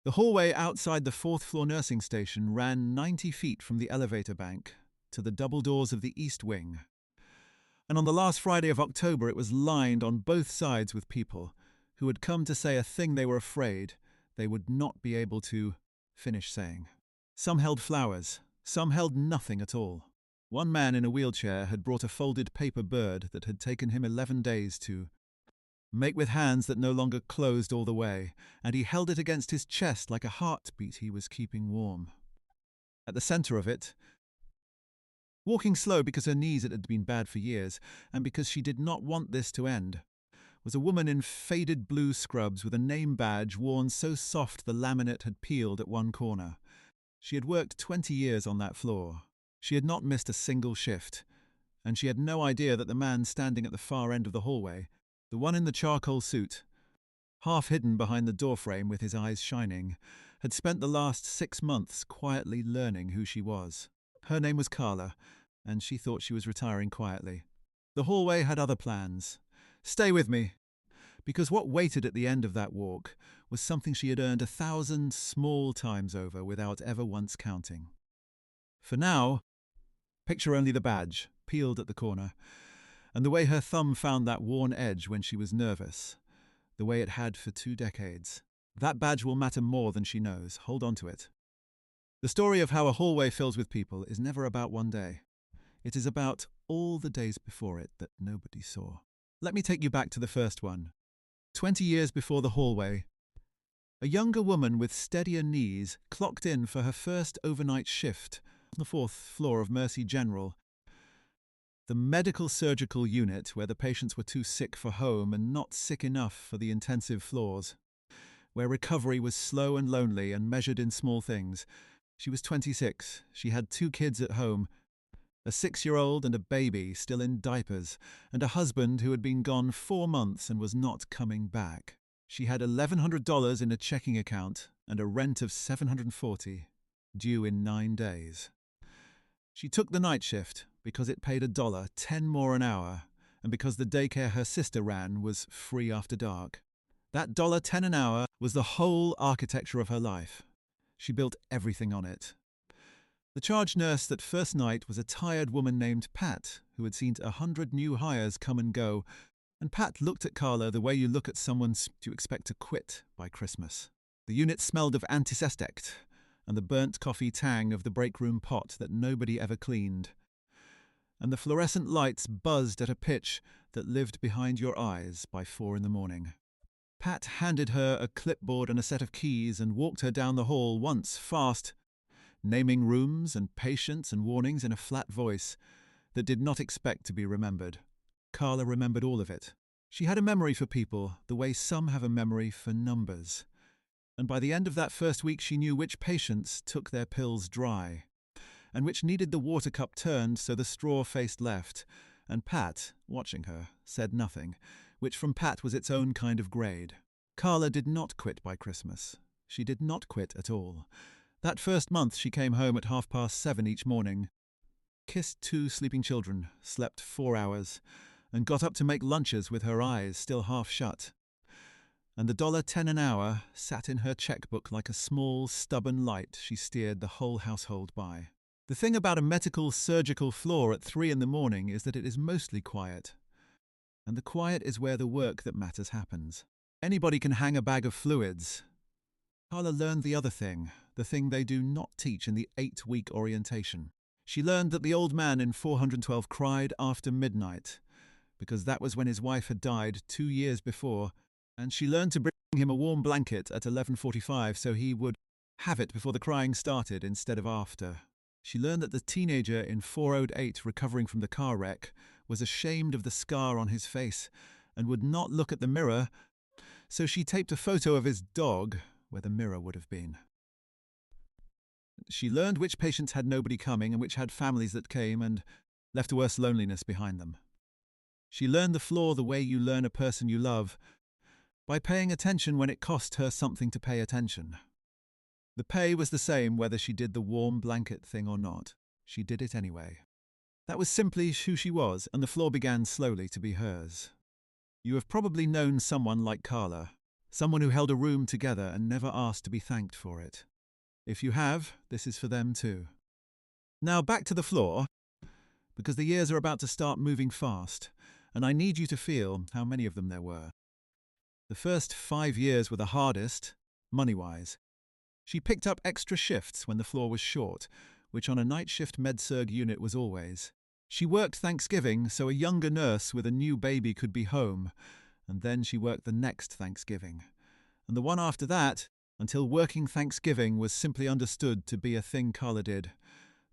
The hallway outside the fourth-floor nursing station ran 90 feet from the elevator bank to the double doors of the East Wing. And on the last Friday of October, it was lined on both sides with people who had come to say a thing they were afraid they would not be able to finish saying. Some held flowers, some held nothing at all. One man in a wheelchair had brought a folded paper bird that had taken him 11 days to make with hands that no longer closed all the way, and he held it against his chest like a heartbeat he was keeping warm. At the center of it, walking slow because her knees had been bad for years, and because she did not want this to end, was a woman in faded blue scrubs with a name badge worn so soft the laminate had peeled at one corner. She had worked 20 years on that floor. She had not missed a single shift, and she had no idea that the man standing at the far end of the hallway, the one in the charcoal suit, half hidden behind the doorframe with his eyes shining, had spent the last 6 months quietly learning who she was. Her name was Carla, and she thought she was retiring quietly. The hallway had other plans. Stay with me, because what waited at the end of that walk was something she had earned 1,000 small times over without ever once counting. For now, picture only the badge, peeled at the corner, and the way her thumb found that worn edge when she was nervous, the way it had for 2 decades. That badge will matter more than she knows. Hold on to it. The story of how a hallway fills with people is never about one day. It is about all the days before it that nobody saw. Let me take you back to the first one. 20 years before the hallway, a younger woman with steadier knees clocked in for her first overnight shift on the 4th floor of Mercy General, the medical surgical unit where the patients were too sick for home and not sick enough for the intensive floors, where recovery was slow and lonely and measured in small things. She was 26. She had 2 kids at home, a 6-year-old and a baby still in diapers, and a husband who had been gone 4 months and was not coming back. She had $1,100 in a checking account and a rent of $740, due in 9 days. She took the night shift because it paid $1, 10 more an hour, and because the daycare her sister ran was free after dark. That $10 an hour was the whole architecture of her life. She built everything on it. The charge nurse that first night was a tired woman named Pat, who had seen 100 new hires come and go, and Pat looked at Carla the way you look at someone you expect to quit by Christmas. The unit smelled of antiseptic and the burnt coffee tang of the break room pot that nobody ever cleaned, and the fluorescent lights buzzed at a pitch that lived behind your eyes by 4 a.m. Pat handed her a clipboard and a set of keys and walked her down the hall once, fast, naming rooms and patients and warnings in a flat voice that did not expect to be remembered. Carla remembered all of it. She had a memory for people the way some have a memory for numbers. And by the end of that first week she knew which patients took their pills dry, and which needed the water cup turned so the straw faced left, and Pat, watching her, said nothing, which from Pat was its own kind of grade. Carla did not quit by Christmas. She did not quit at all. That first month she came home at 7:30 each morning, kissed 2 sleeping children, slept 4 hours, and got up to make lunches with her eyes still half shut. And the $10 an hour sat in her checkbook like a small, stubborn light she steered the whole household by. The thing about a medical surgical floor at 3 a.m. is that it is mostly quiet. And the quiet is where the work that matters happens. Anybody can hang a bag of fluids. Carla learned the other thing, the thing they do not teach in the 8-week orientation. She learned that the old man in 412 cried after midnight, because that was when his wife had died 2 years before, and she learned to bring him a warm blanket at 11:45 so he would have it before the crying started instead of after. She learned that the teenager in 408 recovering from the car wreck was ashamed of the scar on his face and would not look at the mirror, so she taped a photo of his dog where the mirror would have been. She learned which patients had nobody coming and which had families that came and left a worse loneliness behind them. She learned the floor the way you learn a person you love, by paying attention when it cost her something to pay attention. The pay was the same whether she did the warm blanket thing or not. She did it anyway. That was simply who she was, and the floor began slowly to be hers. You have probably known someone like Carla. Someone who held a room together and never asked to be thanked for it. If you have, this is for them too. Now back to the floor, because the years are about to start moving fast, and I need you to feel how many of them there were. The first 5 years were the hardest, money-wise. She picked up extra shifts when the floor was short, which on a night shift med-surg unit was always. She worked Thanksgiving so a younger nurse with a new baby could be home, and then she worked the next Thanksgiving, and the one after that, until working Thanksgiving was simply understood to be a thing Carla did,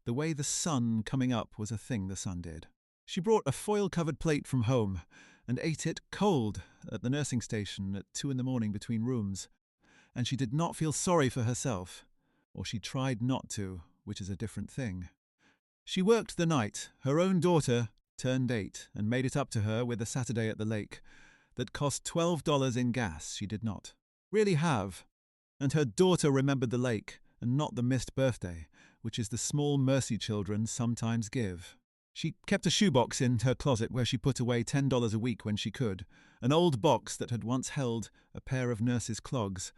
the way the sun coming up was a thing the sun did. She brought a foil-covered plate from home and ate it cold at the nursing station at 2 a.m. between rooms, and she did not feel sorry for herself, or she tried not to, which is a different thing. She worked the night. Her own daughter turned 8 and made it up to her with a Saturday at the lake that cost $12 in gas she did not really have. And her daughter remembered the lake and not the missed birthday, which is the small mercy children sometimes give. She kept a shoebox in her closet where she put away $10 a week when she could, an old box that had once held a pair of nurse's clogs,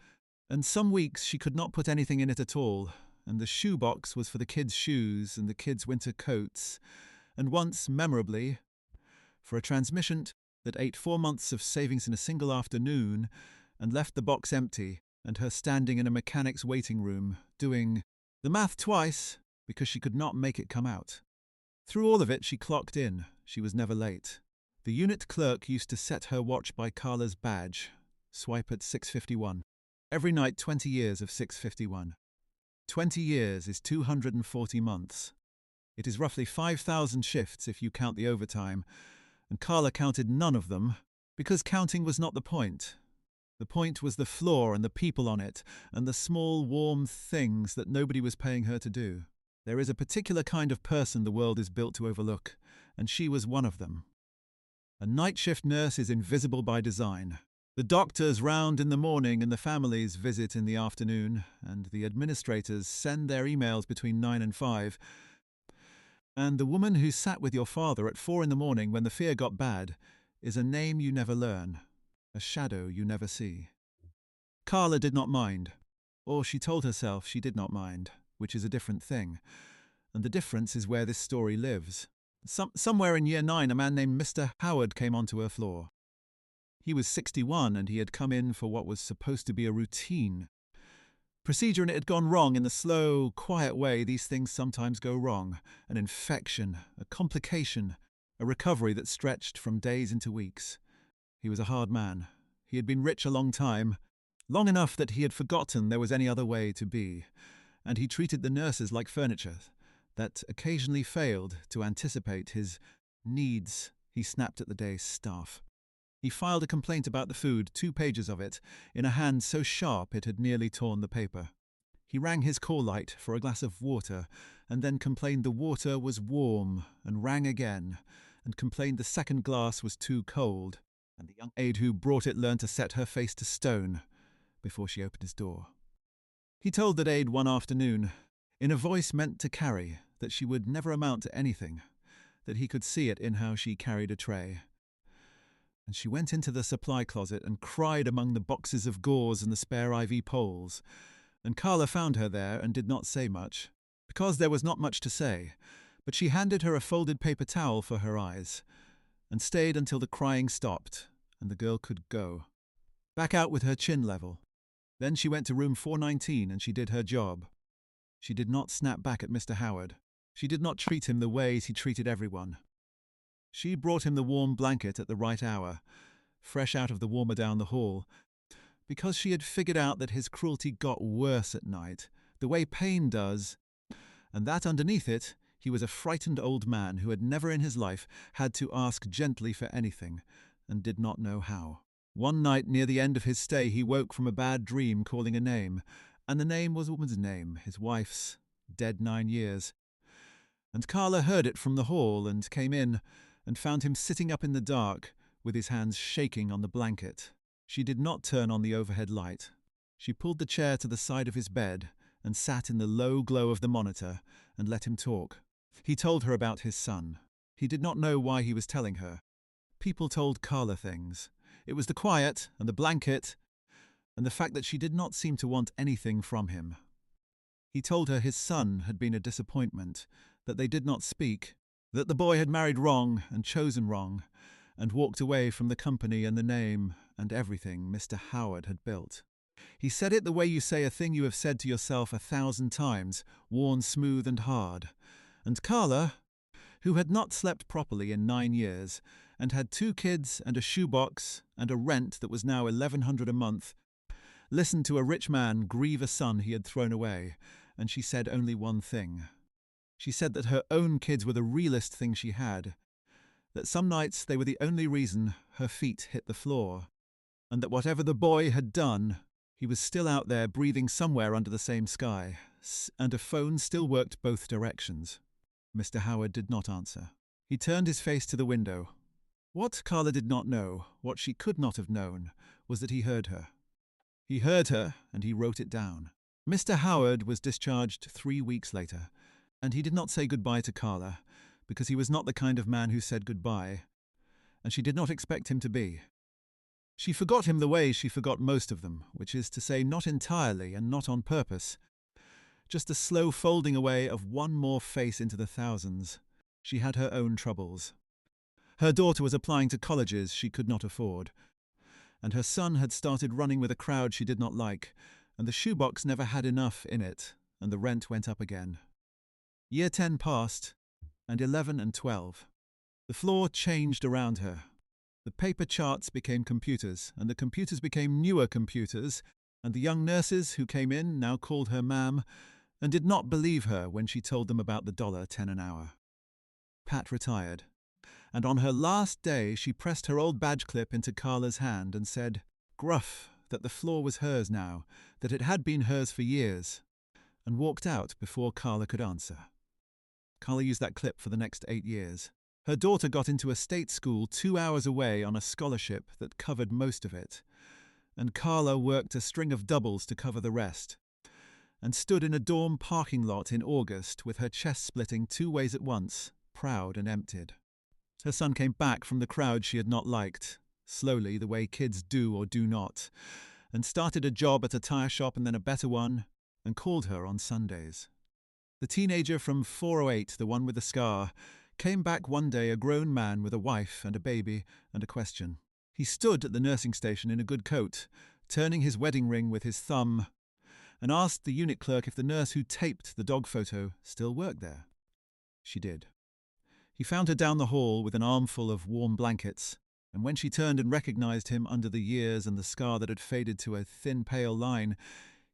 and some weeks she could not put anything in it at all, and the shoebox was for the kids' shoes and the kids' winter coats, and once, memorably, for a transmission that ate 4 months of savings in a single afternoon and left the box empty and her standing in a mechanic's waiting room doing the math twice because she could not make it come out. Through all of it, she clocked in. She was never late. The unit clerk used to set her watch by Carla's badge, swipe at 6:51. Every night 20 years of 6:51. 20 years is 240 months. It is roughly 5,000 shifts if you count the overtime, and Carla counted none of them because counting was not the point. The point was the floor and the people on it and the small, warm things that nobody was paying her to do. There is a particular kind of person the world is built to overlook, and she was one of them. A night shift nurse is invisible by design. The doctors round in the morning and the families visit in the afternoon, and the administrators send their emails between 9 and 5. And the woman who sat with your father at 4 in the morning when the fear got bad is a name you never learn, a shadow you never see. Carla did not mind, or she told herself she did not mind, which is a different thing, and the difference is where this story lives. Somewhere in year 9, a man named Mr. Howard came onto her floor. He was 61 and he had come in for what was supposed to be a routine procedure, and it had gone wrong in the slow, quiet way these things sometimes go wrong. An infection, a complication, a recovery that stretched from days into weeks. He was a hard man. He had been rich a long time, long enough that he had forgotten there was any other way to be, and he treated the nurses like furniture that occasionally failed to anticipate his needs. He snapped at the day's staff. He filed a complaint about the food, 2 pages of it, in a hand so sharp it had nearly torn the paper. He rang his call light for a glass of water, and then complained the water was warm, and rang again, and complained the second glass was too cold, and the young aide who brought it learned to set her face to stone before she opened his door. He told that aide one afternoon, in a voice meant to carry, that she would never amount to anything, that he could see it in how she carried a tray. And she went into the supply closet and cried among the boxes of gauze and the spare IV poles, and Carla found her there and did not say much, because there was not much to say, but she handed her a folded paper towel for her eyes, and stayed until the crying stopped, and the girl could go. Back out with her chin level. Then she went to room 419 and she did her job. She did not snap back at Mr. Howard. She did not treat him the ways he treated everyone. She brought him the warm blanket at the right hour, fresh out of the warmer down the hall, because she had figured out that his cruelty got worse at night, the way pain does, and that underneath it he was a frightened old man who had never in his life had to ask gently for anything, and did not know how. One night near the end of his stay he woke from a bad dream calling a name, and the name was a woman's name, his wife's, dead 9 years. And Carla heard it from the hall and came in, and found him sitting up in the dark, with his hands shaking on the blanket. She did not turn on the overhead light. She pulled the chair to the side of his bed, and sat in the low glow of the monitor, and let him talk. He told her about his son. He did not know why he was telling her. People told Carla things. It was the quiet, and the blanket, and the fact that she did not seem to want anything from him. He told her his son had been a disappointment, that they did not speak, that the boy had married wrong and chosen wrong, and walked away from the company and the name and everything Mr. Howard had built. He said it the way you say a thing you have said to yourself 1,000 times, worn smooth and hard. And Carla, who had not slept properly in 9 years, and had 2 kids and a shoebox and a rent that was now $1,100 a month, listened to a rich man grieve a son he had thrown away, and she said only one thing. She said that her own kids were the realest thing she had, that some nights they were the only reason her feet hit the floor, and that whatever the boy had done, he was still out there breathing somewhere under the same sky, and a phone still worked both directions. Mr. Howard did not answer. He turned his face to the window. What Carla did not know, what she could not have known, was that he heard her. He heard her, and he wrote it down. Mr. Howard was discharged 3 weeks later, and he did not say goodbye to Carla, because he was not the kind of man who said goodbye, and she did not expect him to be. She forgot him the way she forgot most of them, which is to say not entirely and not on purpose, just a slow folding away of one more face into the thousands. She had her own troubles. Her daughter was applying to colleges she could not afford, and her son had started running with a crowd she did not like, and the shoebox never had enough in it, and the rent went up again. Year 10 passed, and 11 and 12. The floor changed around her. The paper charts became computers, and the computers became newer computers, and the young nurses who came in now called her ma'am, and did not believe her when she told them about the $10 an hour. Pat retired, and on her last day she pressed her old badge clip into Carla's hand and said, gruff, that the floor was hers now, that it had been hers for years, and walked out before Carla could answer. Carla used that clip for the next 8 years. Her daughter got into a state school 2 hours away on a scholarship that covered most of it, and Carla worked a string of doubles to cover the rest, and stood in a dorm parking lot in August with her chest splitting 2 ways at once, proud and emptied. Her son came back from the crowd she had not liked, slowly the way kids do or do not, and started a job at a tire shop and then a better one, and called her on Sundays. The teenager from 408, the one with the scar, came back one day a grown man with a wife and a baby and a question. He stood at the nursing station in a good coat, turning his wedding ring with his thumb, and asked the unit clerk if the nurse who taped the dog photo still worked there. She did. He found her down the hall with an armful of warm blankets, and when she turned and recognized him under the years and the scar that had faded to a thin pale line,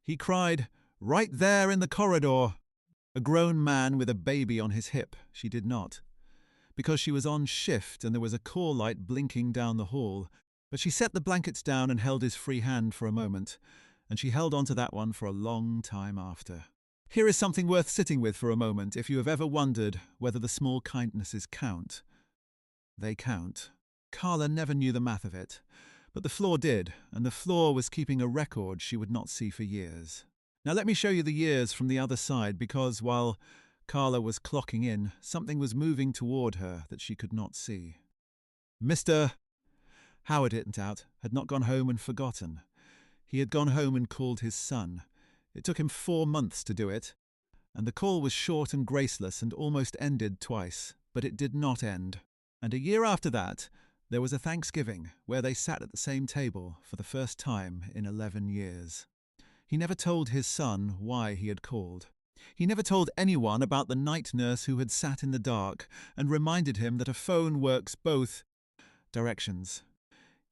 he cried, "Right there in the corridor!" A grown man with a baby on his hip, she did not, because she was on shift and there was a call light blinking down the hall, but she set the blankets down and held his free hand for a moment, and she held on to that one for a long time after. Here is something worth sitting with for a moment if you have ever wondered whether the small kindnesses count. They count. Carla never knew the math of it, but the floor did, and the floor was keeping a record she would not see for years. Now let me show you the years from the other side, because while Carla was clocking in, something was moving toward her that she could not see. Mr. Howard, it turned out, had not gone home and forgotten. He had gone home and called his son. It took him 4 months to do it, and the call was short and graceless and almost ended twice, but it did not end. And a year after that, there was a Thanksgiving where they sat at the same table for the first time in 11 years. He never told his son why he had called. He never told anyone about the night nurse who had sat in the dark and reminded him that a phone works both directions.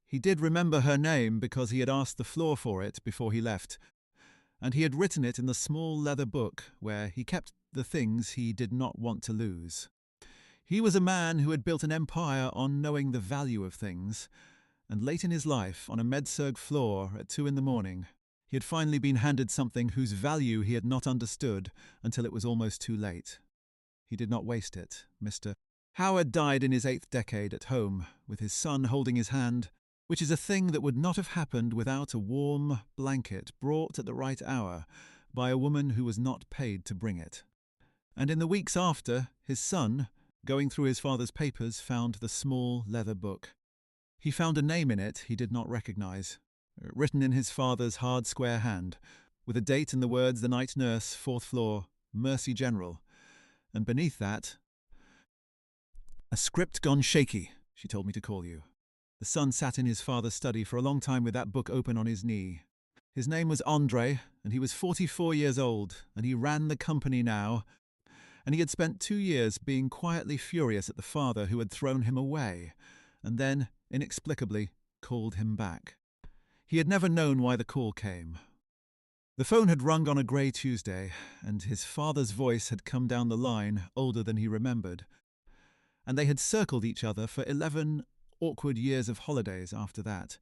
He did remember her name because he had asked the floor for it before he left, and he had written it in the small leather book where he kept the things he did not want to lose. He was a man who had built an empire on knowing the value of things, and late in his life, on a med-surg floor at 2 a.m, he had finally been handed something whose value he had not understood until it was almost too late. He did not waste it. Mr. Howard died in his 8th decade at home, with his son holding his hand, which is a thing that would not have happened without a warm blanket brought at the right hour by a woman who was not paid to bring it. And in the weeks after, his son, going through his father's papers, found the small leather book. He found a name in it he did not recognize. written in his father's hard square hand, with a date and the words "The Night Nurse, 4th floor, Mercy General," and beneath that, "A script gone shaky, she told me to call you." The son sat in his father's study for a long time with that book open on his knee. His name was Andre, and he was 44 years old, and he ran the company now, and he had spent 2 years being quietly furious at the father who had thrown him away, and then, inexplicably, called him back. He had never known why the call came. The phone had rung on a grey Tuesday, and his father's voice had come down the line, older than he remembered, and they had circled each other for 11 awkward years of holidays after that,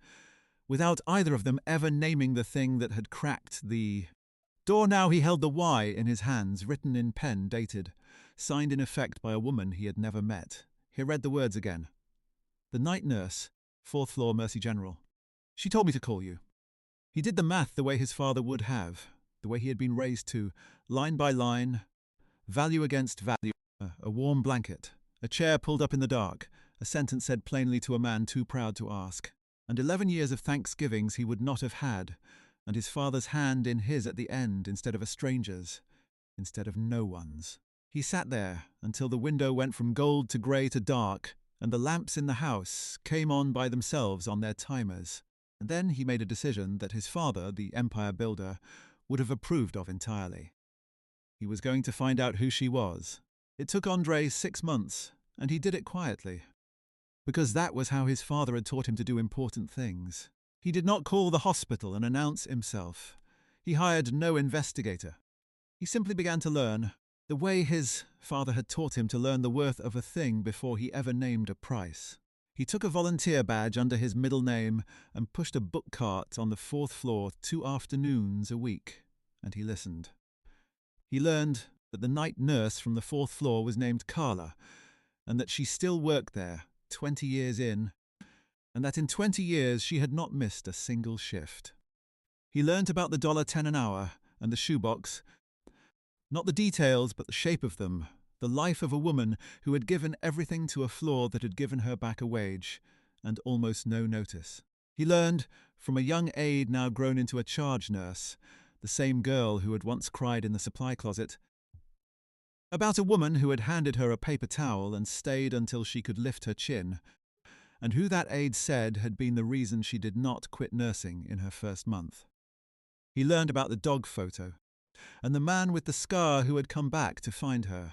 without either of them ever naming the thing that had cracked the door. Now he held the Y in his hands, written in pen, dated, signed in effect by a woman he had never met. He read the words again. "The Night Nurse, 4th floor, Mercy General. She told me to call you." He did the math the way his father would have, the way he had been raised to, line by line, value against value, a warm blanket, a chair pulled up in the dark, a sentence said plainly to a man too proud to ask, and 11 years of Thanksgivings he would not have had, and his father's hand in his at the end instead of a stranger's, instead of no one's. He sat there until the window went from gold to grey to dark, and the lamps in the house came on by themselves on their timers. And then he made a decision that his father, the empire builder, would have approved of entirely. He was going to find out who she was. It took Andre 6 months, and he did it quietly, because that was how his father had taught him to do important things. He did not call the hospital and announce himself. He hired no investigator. He simply began to learn, the way his father had taught him to learn the worth of a thing before he ever named a price. He took a volunteer badge under his middle name and pushed a book cart on the 4th floor 2 afternoons a week, and he listened. He learned that the night nurse from the 4th floor was named Carla, and that she still worked there, 20 years in, and that in 20 years she had not missed a single shift. He learnt about the $10 an hour and the shoebox, not the details but the shape of them, the life of a woman who had given everything to a floor that had given her back a wage, and almost no notice. He learned, from a young aide now grown into a charge nurse, the same girl who had once cried in the supply closet, about a woman who had handed her a paper towel and stayed until she could lift her chin, and who that aide said had been the reason she did not quit nursing in her first month. He learned about the dog photo, and the man with the scar who had come back to find her,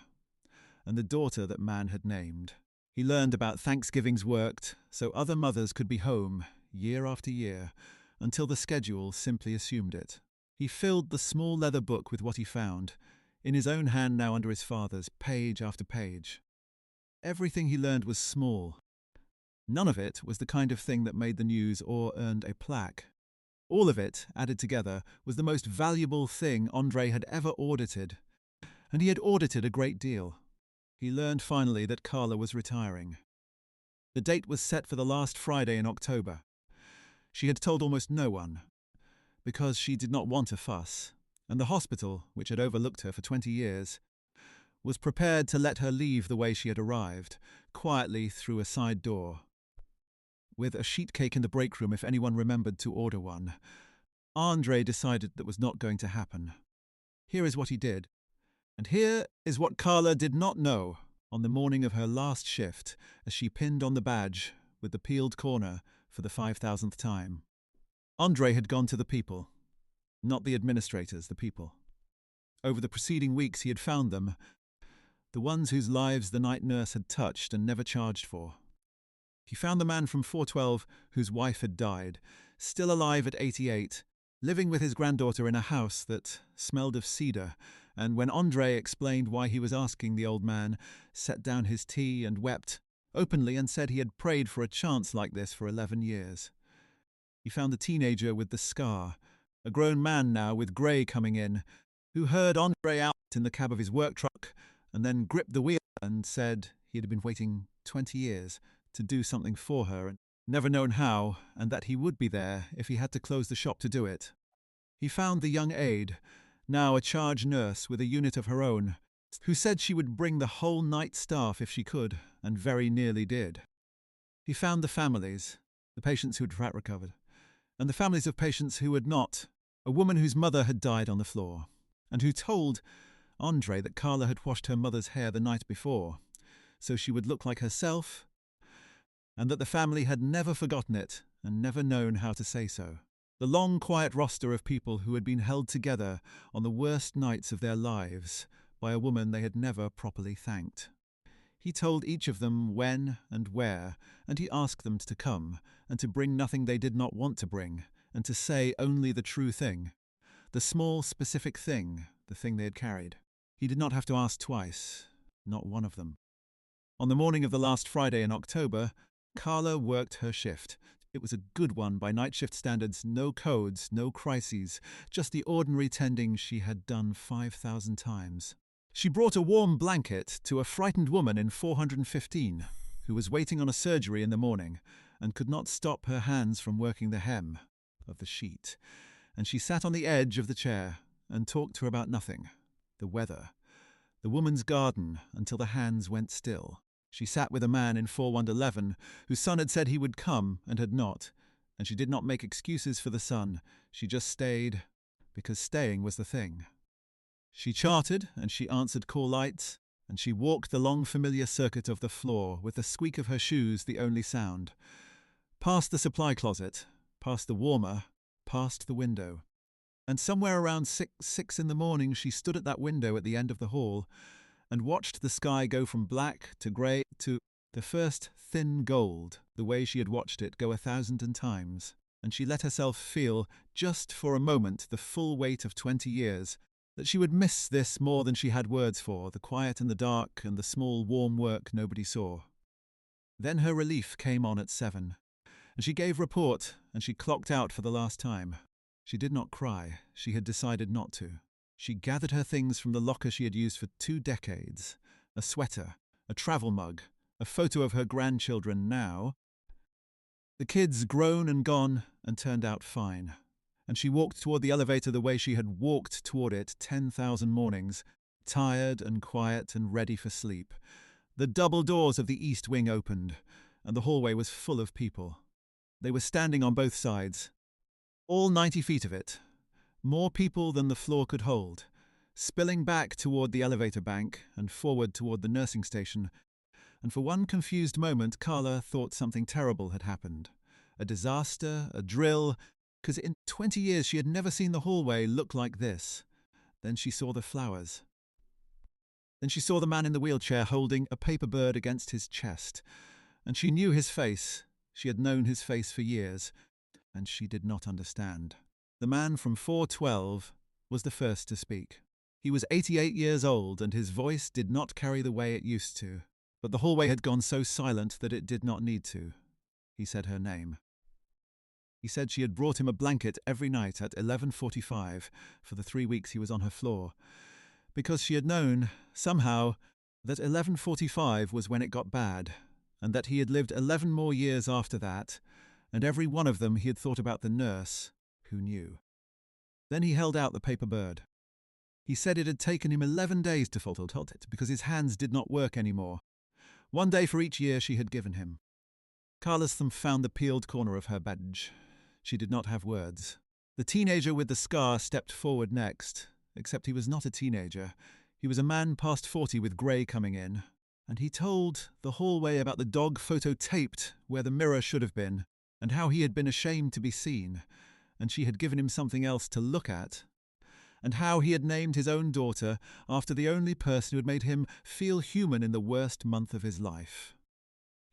and the daughter that man had named. He learned about Thanksgivings worked so other mothers could be home, year after year, until the schedule simply assumed it. He filled the small leather book with what he found, in his own hand now under his father's, page after page. Everything he learned was small. None of it was the kind of thing that made the news or earned a plaque. All of it, added together, was the most valuable thing Andre had ever audited, and he had audited a great deal. He learned finally that Carla was retiring. The date was set for the last Friday in October. She had told almost no one, because she did not want a fuss, and the hospital, which had overlooked her for 20 years, was prepared to let her leave the way she had arrived, quietly through a side door, with a sheet cake in the break room if anyone remembered to order one. Andre decided that was not going to happen. Here is what he did. And here is what Carla did not know on the morning of her last shift as she pinned on the badge with the peeled corner for the 5,000th time. Andre had gone to the people, not the administrators, the people. Over the preceding weeks he had found them, the ones whose lives the night nurse had touched and never charged for. He found the man from 412 whose wife had died, still alive at 88, living with his granddaughter in a house that smelled of cedar, and when Andre explained why he was asking, the old man set down his tea and wept openly and said he had prayed for a chance like this for 11 years. He found the teenager with the scar, a grown man now with grey coming in, who heard Andre out in the cab of his work truck and then gripped the wheel and said he had been waiting 20 years to do something for her and never known how, and that he would be there if he had to close the shop to do it. He found the young aide, now a charge nurse with a unit of her own, who said she would bring the whole night staff if she could, and very nearly did. He found the families, the patients who had recovered, and the families of patients who had not. A woman whose mother had died on the floor, and who told Andre that Carla had washed her mother's hair the night before, so she would look like herself, and that the family had never forgotten it and never known how to say so. The long, quiet roster of people who had been held together on the worst nights of their lives by a woman they had never properly thanked. He told each of them when and where, and he asked them to come, and to bring nothing they did not want to bring, and to say only the true thing, the small, specific thing, the thing they had carried. He did not have to ask twice, not one of them. On the morning of the last Friday in October, Carla worked her shift. It was a good one by night shift standards, no codes, no crises, just the ordinary tending she had done 5,000 times. She brought a warm blanket to a frightened woman in 415, who was waiting on a surgery in the morning, and could not stop her hands from working the hem of the sheet, and she sat on the edge of the chair and talked to her about nothing, the weather, the woman's garden, until the hands went still. She sat with a man in 4111 whose son had said he would come and had not, and she did not make excuses for the son. She just stayed because staying was the thing. She charted and she answered call lights, and she walked the long familiar circuit of the floor with the squeak of her shoes the only sound. Past the supply closet, past the warmer, past the window. And somewhere around six in the morning she stood at that window at the end of the hall and watched the sky go from black to grey to the first thin gold, the way she had watched it go 1,000 times. And she let herself feel, just for a moment, the full weight of 20 years, that she would miss this more than she had words for, the quiet and the dark and the small warm work nobody saw. Then her relief came on at 7, and she gave report, and she clocked out for the last time. She did not cry. She had decided not to. She gathered her things from the locker she had used for 2 decades, a sweater, a travel mug, a photo of her grandchildren now. The kids grown and gone and turned out fine. And she walked toward the elevator the way she had walked toward it 10,000 mornings, tired and quiet and ready for sleep. The double doors of the east wing opened, and the hallway was full of people. They were standing on both sides, all 90 feet of it, more people than the floor could hold, spilling back toward the elevator bank and forward toward the nursing station, and for one confused moment Carla thought something terrible had happened. A disaster, a drill, because in 20 years she had never seen the hallway look like this. Then she saw the flowers. Then she saw the man in the wheelchair holding a paper bird against his chest, and she knew his face. She had known his face for years, and she did not understand. The man from 412 was the first to speak. He was 88 years old, and his voice did not carry the way it used to. But the hallway had gone so silent that it did not need to. He said her name. He said she had brought him a blanket every night at 11:45 for the 3 weeks he was on her floor, because she had known, somehow, that 11:45 was when it got bad, and that he had lived 11 more years after that, and every one of them he had thought about the nurse, who knew. Then he held out the paper bird. He said it had taken him 11 days to fold it because his hands did not work anymore. 1 day for each year she had given him. Carla's thumb found the peeled corner of her badge. She did not have words. The teenager with the scar stepped forward next, except he was not a teenager. He was a man past 40 with grey coming in, and he told the hallway about the dog photo taped where the mirror should have been, and how he had been ashamed to be seen, and she had given him something else to look at, and how he had named his own daughter after the only person who had made him feel human in the worst month of his life.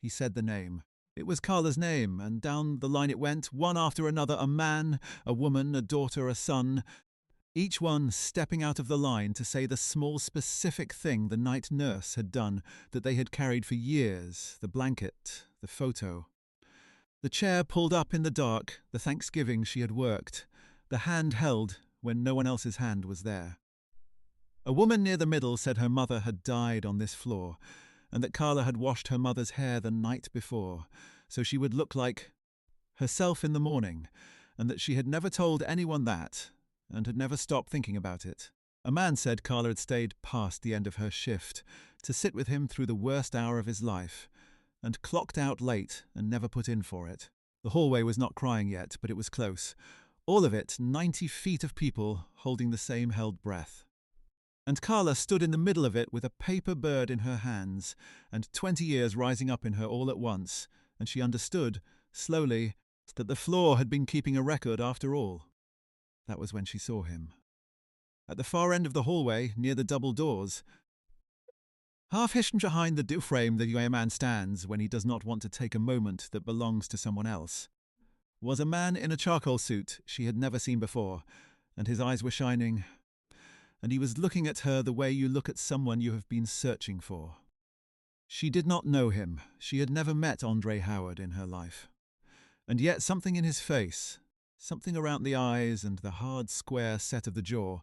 He said the name. It was Carla's name, and down the line it went, one after another, a man, a woman, a daughter, a son, each one stepping out of the line to say the small specific thing the night nurse had done that they had carried for years, the blanket, the photo. The chair pulled up in the dark, the Thanksgiving she had worked, the hand held when no one else's hand was there. A woman near the middle said her mother had died on this floor, and that Carla had washed her mother's hair the night before, so she would look like herself in the morning, and that she had never told anyone that, and had never stopped thinking about it. A man said Carla had stayed past the end of her shift to sit with him through the worst hour of his life, and clocked out late and never put in for it. The hallway was not crying yet, but it was close. All of it, 90 feet of people holding the same held breath. And Carla stood in the middle of it with a paper bird in her hands, and 20 years rising up in her all at once, and she understood, slowly, that the floor had been keeping a record after all. That was when she saw him. At the far end of the hallway, near the double doors, half hidden behind the door frame the man stands when he does not want to take a moment that belongs to someone else, was a man in a charcoal suit she had never seen before, and his eyes were shining, and he was looking at her the way you look at someone you have been searching for. She did not know him. She had never met Andre Howard in her life. And yet something in his face, something around the eyes and the hard square set of the jaw,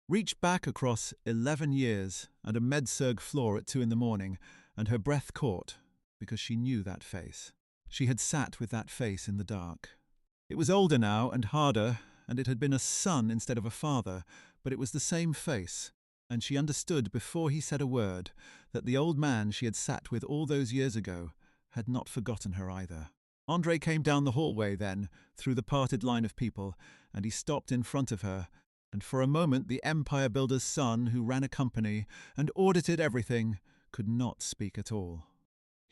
reached back across 11 years and a med-surg floor at 2 a.m, and her breath caught, because she knew that face. She had sat with that face in the dark. It was older now and harder, and it had been a son instead of a father, but it was the same face, and she understood before he said a word that the old man she had sat with all those years ago had not forgotten her either. Andre came down the hallway then, through the parted line of people, and he stopped in front of her, and for a moment the empire builder's son, who ran a company and audited everything, could not speak at all.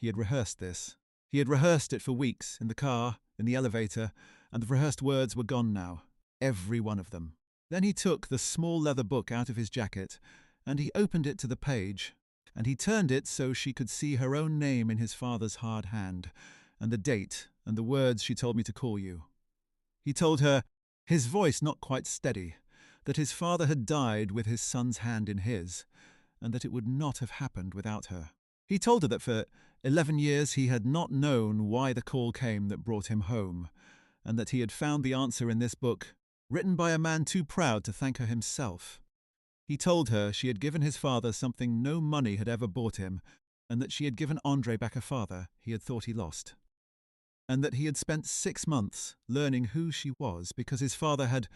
He had rehearsed this. He had rehearsed it for weeks, in the car, in the elevator, and the rehearsed words were gone now, every one of them. Then he took the small leather book out of his jacket, and he opened it to the page, and he turned it so she could see her own name in his father's hard hand, and the date, and the words she told me to call you. He told her, his voice not quite steady, that his father had died with his son's hand in his, and that it would not have happened without her. He told her that for 11 years he had not known why the call came that brought him home, and that he had found the answer in this book, written by a man too proud to thank her himself. He told her she had given his father something no money had ever bought him, and that she had given Andre back a father he had thought he lost, and that he had spent 6 months learning who she was because his father had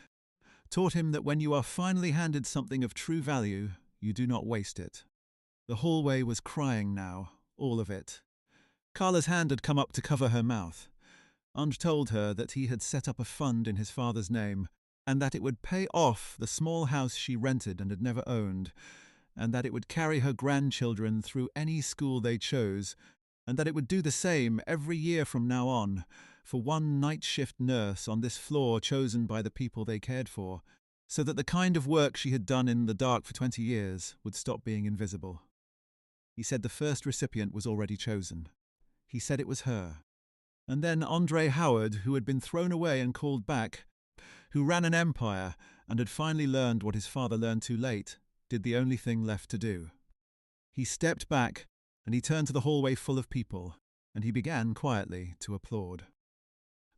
taught him that when you are finally handed something of true value, you do not waste it. The hallway was crying now, all of it. Carla's hand had come up to cover her mouth. Andre told her that he had set up a fund in his father's name, and that it would pay off the small house she rented and had never owned, and that it would carry her grandchildren through any school they chose, and that it would do the same every year from now on, for one night shift nurse on this floor chosen by the people they cared for, so that the kind of work she had done in the dark for 20 years would stop being invisible. He said the first recipient was already chosen. He said it was her. And then Andre Howard, who had been thrown away and called back, who ran an empire and had finally learned what his father learned too late, did the only thing left to do. He stepped back, and he turned to the hallway full of people, and he began quietly to applaud.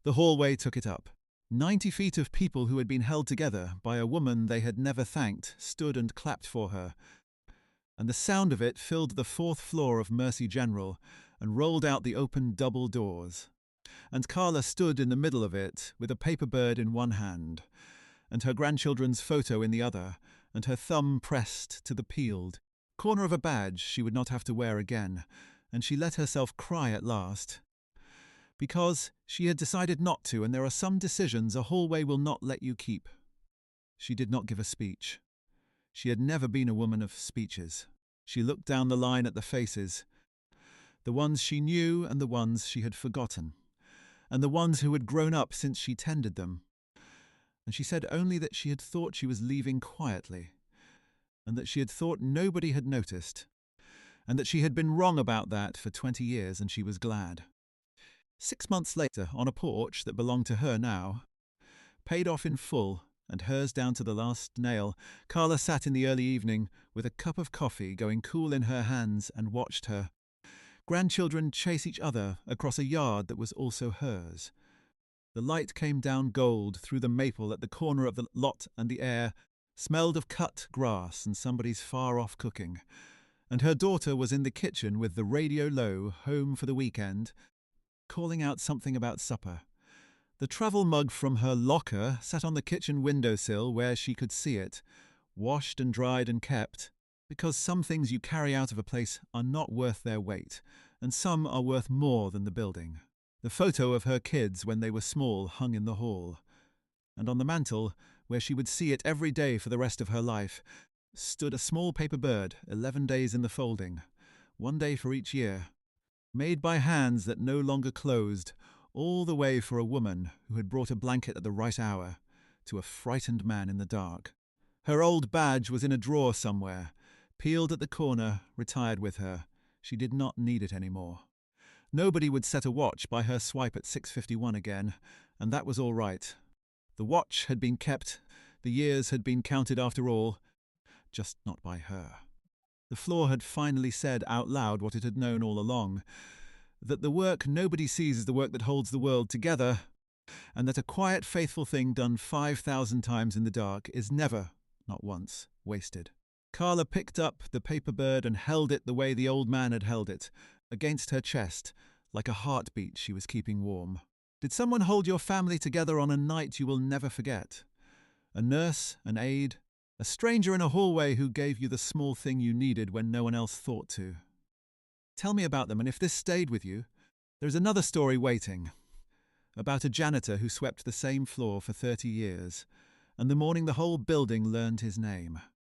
The hallway took it up. 90 feet of people who had been held together by a woman they had never thanked stood and clapped for her, and the sound of it filled the 4th floor of Mercy General and rolled out the open double doors. And Carla stood in the middle of it with a paper bird in one hand, and her grandchildren's photo in the other, and her thumb pressed to the peeled corner of a badge she would not have to wear again, and she let herself cry at last. Because she had decided not to, and there are some decisions a hallway will not let you keep. She did not give a speech. She had never been a woman of speeches. She looked down the line at the faces, the ones she knew and the ones she had forgotten, and the ones who had grown up since she tended them. And she said only that she had thought she was leaving quietly, and that she had thought nobody had noticed, and that she had been wrong about that for 20 years, and she was glad. 6 months later, on a porch that belonged to her now, paid off in full, and hers down to the last nail, Carla sat in the early evening with a cup of coffee going cool in her hands and watched her grandchildren chase each other across a yard that was also hers. The light came down gold through the maple at the corner of the lot, and the air smelled of cut grass and somebody's far-off cooking. And her daughter was in the kitchen with the radio low, home for the weekend, calling out something about supper. The travel mug from her locker sat on the kitchen windowsill where she could see it, washed and dried and kept, because some things you carry out of a place are not worth their weight, and some are worth more than the building. The photo of her kids when they were small hung in the hall, and on the mantel, where she would see it every day for the rest of her life, stood a small paper bird, 11 days in the folding, 1 day for each year, made by hands that no longer closed, all the way for a woman who had brought a blanket at the right hour to a frightened man in the dark. Her old badge was in a drawer somewhere, peeled at the corner, retired with her. She did not need it anymore. Nobody would set a watch by her swipe at 6:51 again, and that was all right. The watch had been kept, the years had been counted after all, just not by her. The floor had finally said out loud what it had known all along, that the work nobody sees is the work that holds the world together, and that a quiet, faithful thing done 5,000 times in the dark is never, not once, wasted. Carla picked up the paper bird and held it the way the old man had held it, against her chest, like a heartbeat she was keeping warm. Did someone hold your family together on a night you will never forget? A nurse, an aide, a stranger in a hallway who gave you the small thing you needed when no one else thought to. Tell me about them, and if this stayed with you, there's another story waiting. About a janitor who swept the same floor for 30 years, and the morning the whole building learned his name.